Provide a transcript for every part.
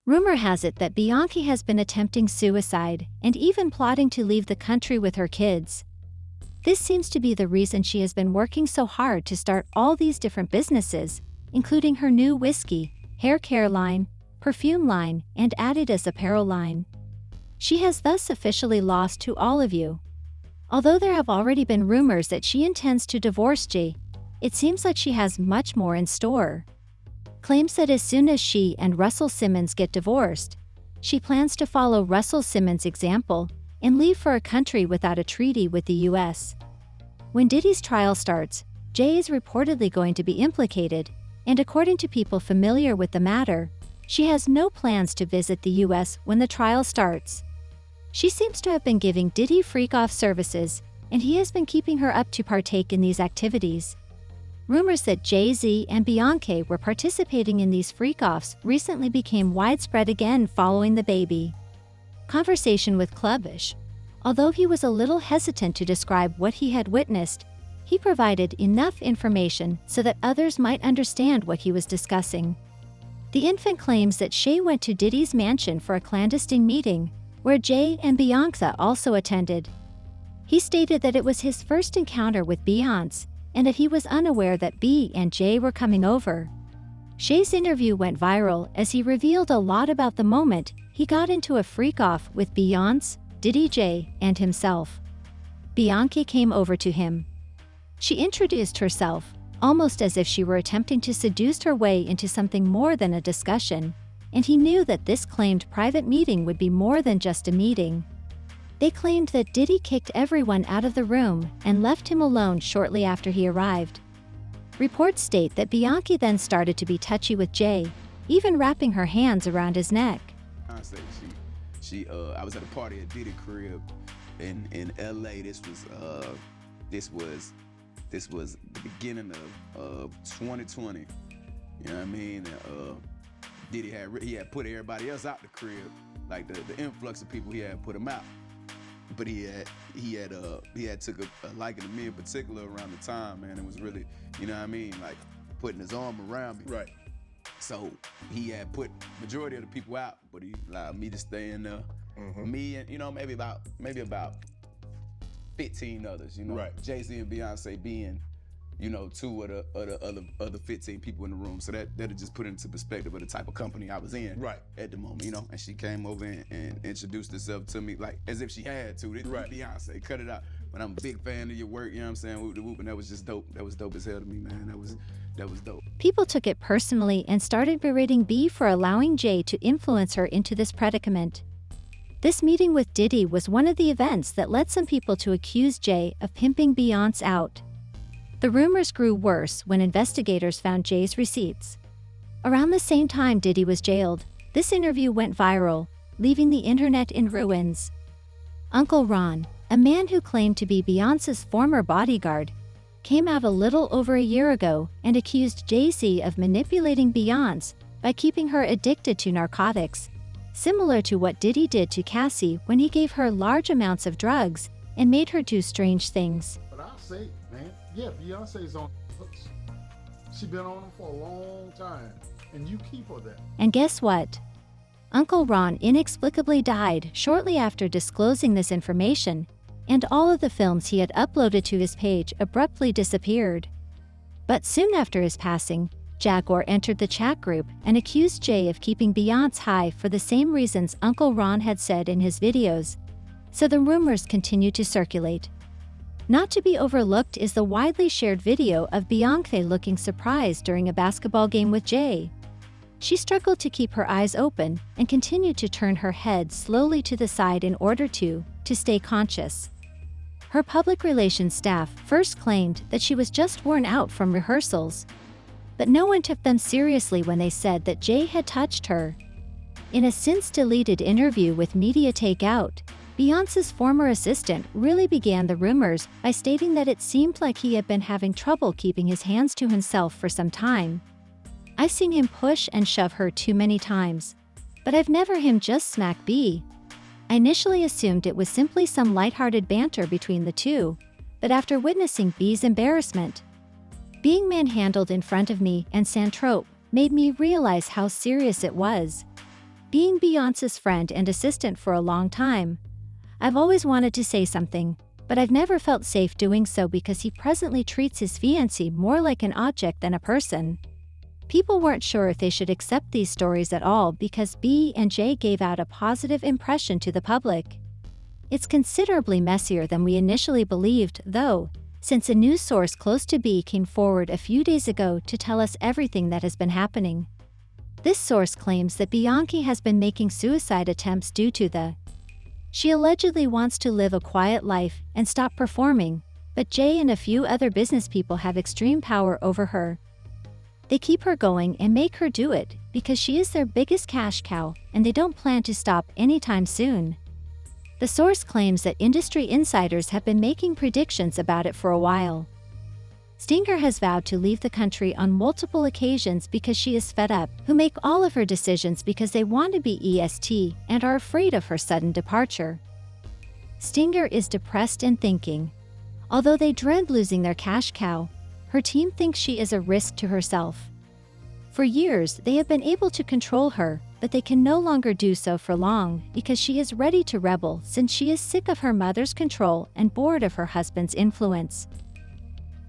Rumor has it that Beyoncé has been attempting suicide and even plotting to leave the country with her kids. This seems to be the reason she has been working so hard to start all these different businesses, including her new whiskey, hair care line, perfume line, and Adidas apparel line. She has thus officially lost to all of you. Although there have already been rumors that she intends to divorce Jay, it seems like she has much more in store. Claims that as soon as she and Russell Simmons get divorced, she plans to follow Russell Simmons' example and leave for a country without a treaty with the US. When Diddy's trial starts, Jay is reportedly going to be implicated, and according to people familiar with the matter, she has no plans to visit the US when the trial starts. She seems to have been giving Diddy freak-off services, and he has been keeping her up to partake in these activities. Rumors that Jay-Z and Beyoncé were participating in these freak-offs recently became widespread again following the baby. Conversation with Clubbish. Although he was a little hesitant to describe what he had witnessed, he provided enough information so that others might understand what he was discussing. The infant claims that Shay went to Diddy's mansion for a clandestine meeting, where Jay and Beyoncé also attended. He stated that it was his first encounter with Beyoncé, and that he was unaware that B and Jay were coming over. Shay's interview went viral as he revealed a lot about the moment he got into a freak-off with Beyoncé, Diddy J, and himself. Beyoncé came over to him. She introduced herself, almost as if she were attempting to seduce her way into something more than a discussion, and he knew that this claimed private meeting would be more than just a meeting. They claimed that Diddy kicked everyone out of the room and left him alone shortly after he arrived. Reports state that Beyoncé then started to be touchy with Jay, even wrapping her hands around his neck. I was at a party at Diddy crib in LA. This was the beginning of 2020. You know what I mean? Diddy had put everybody else out the crib, like the influx of people he had put them out. But he had took a liking to me in particular around the time, man. It was really, you know what I mean, like putting his arm around me. Right. So he had put majority of the people out, but he allowed me to stay in there. Mm-hmm. Me and maybe about 15 others. Right. Jay-Z and Beyoncé being, two of the other 15 people in the room. So that'll just put it into perspective of the type of company I was in right at the moment, And she came over and introduced herself to me like as if she had to. Right. Beyoncé, cut it out. But I'm a big fan of your work, you know what I'm saying? Whoop de whoop, and that was just dope. That was dope as hell to me, man. That was dope. People took it personally and started berating B for allowing Jay to influence her into this predicament. This meeting with Diddy was one of the events that led some people to accuse Jay of pimping Beyoncé out. The rumors grew worse when investigators found Jay's receipts. Around the same time Diddy was jailed, this interview went viral, leaving the internet in ruins. Uncle Ron, a man who claimed to be Beyoncé's former bodyguard, came out a little over a year ago and accused Jay-Z of manipulating Beyoncé by keeping her addicted to narcotics, similar to what Diddy did to Cassie when he gave her large amounts of drugs and made her do strange things. But I'll say, man, yeah, Beyonce's on books. She's been on them for a long time, and you keep her there. And guess what? Uncle Ron inexplicably died shortly after disclosing this information, and all of the films he had uploaded to his page abruptly disappeared. But soon after his passing, Jaguar entered the chat group and accused Jay of keeping Beyoncé high for the same reasons Uncle Ron had said in his videos. So the rumors continued to circulate. Not to be overlooked is the widely shared video of Beyoncé looking surprised during a basketball game with Jay. She struggled to keep her eyes open and continued to turn her head slowly to the side in order to stay conscious. Her public relations staff first claimed that she was just worn out from rehearsals, but no one took them seriously when they said that Jay had touched her. In a since-deleted interview with Media Takeout, Beyoncé's former assistant really began the rumors by stating that it seemed like he had been having trouble keeping his hands to himself for some time. I've seen him push and shove her too many times, but I've never him just smack B. I initially assumed it was simply some lighthearted banter between the two, but after witnessing B's embarrassment, being manhandled in front of me and Santrope made me realize how serious it was. Being Beyoncé's friend and assistant for a long time, I've always wanted to say something, but I've never felt safe doing so because he presently treats his fiancée more like an object than a person. People weren't sure if they should accept these stories at all because B and J gave out a positive impression to the public. It's considerably messier than we initially believed, though, since a news source close to B came forward a few days ago to tell us everything that has been happening. This source claims that Beyoncé has been making suicide attempts due to she allegedly wants to live a quiet life and stop performing, but Jay and a few other business people have extreme power over her. They keep her going and make her do it because she is their biggest cash cow and they don't plan to stop anytime soon. The source claims that industry insiders have been making predictions about it for a while. Stinger has vowed to leave the country on multiple occasions because she is fed up, who make all of her decisions because they want to be EST and are afraid of her sudden departure. Stinger is depressed and thinking, although they dread losing their cash cow, her team thinks she is a risk to herself. For years, they have been able to control her, but they can no longer do so for long because she is ready to rebel since she is sick of her mother's control and bored of her husband's influence.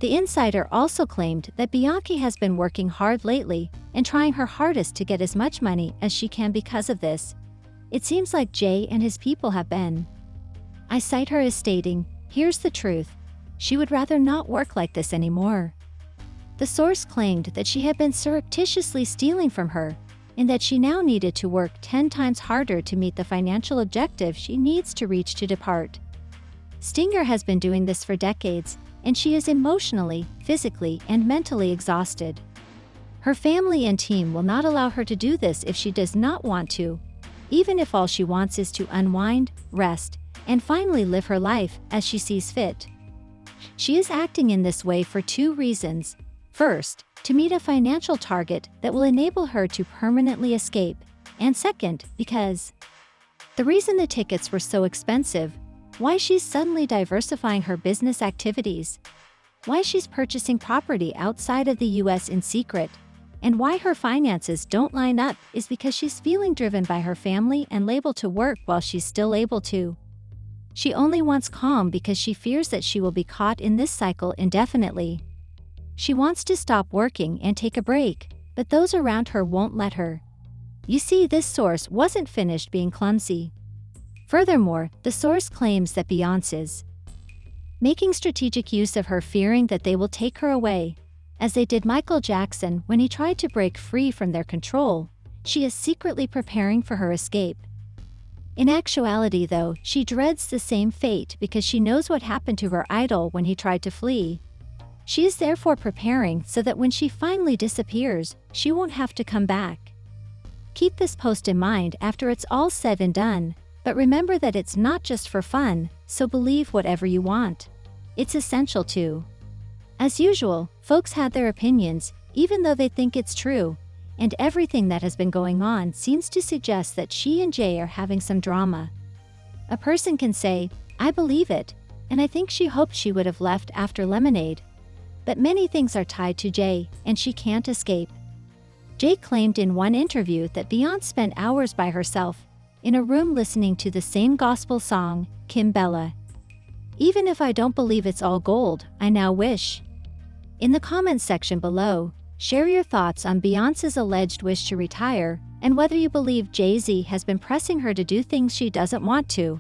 The insider also claimed that Beyoncé has been working hard lately and trying her hardest to get as much money as she can because of this. It seems like Jay and his people have been. I cite her as stating, "Here's the truth. She would rather not work like this anymore." The source claimed that she had been surreptitiously stealing from her and that she now needed to work 10 times harder to meet the financial objective she needs to reach to depart. Stinger has been doing this for decades, and she is emotionally, physically, and mentally exhausted. Her family and team will not allow her to do this if she does not want to, even if all she wants is to unwind, rest, and finally live her life as she sees fit. She is acting in this way for 2 reasons. First, to meet a financial target that will enable her to permanently escape, and second, because the reason the tickets were so expensive, why she's suddenly diversifying her business activities, why she's purchasing property outside of the US in secret, and why her finances don't line up is because she's feeling driven by her family and label to work while she's still able to. She only wants calm because she fears that she will be caught in this cycle indefinitely. She wants to stop working and take a break, but those around her won't let her. You see, this source wasn't finished being clumsy. Furthermore, the source claims that Beyoncé's making strategic use of her, fearing that they will take her away, as they did Michael Jackson when he tried to break free from their control. She is secretly preparing for her escape. In actuality, though, she dreads the same fate because she knows what happened to her idol when he tried to flee. She is therefore preparing so that when she finally disappears, she won't have to come back. Keep this post in mind after it's all said and done. But remember that it's not just for fun, so believe whatever you want. It's essential to. As usual, folks had their opinions, even though they think it's true, and everything that has been going on seems to suggest that she and Jay are having some drama. A person can say, "I believe it, and I think she hoped she would have left after Lemonade." But many things are tied to Jay, and she can't escape. Jay claimed in one interview that Beyoncé spent hours by herself in a room listening to the same gospel song, Kim Bella. Even if I don't believe it's all gold, I now wish. In the comments section below, share your thoughts on Beyoncé's alleged wish to retire and whether you believe Jay-Z has been pressing her to do things she doesn't want to.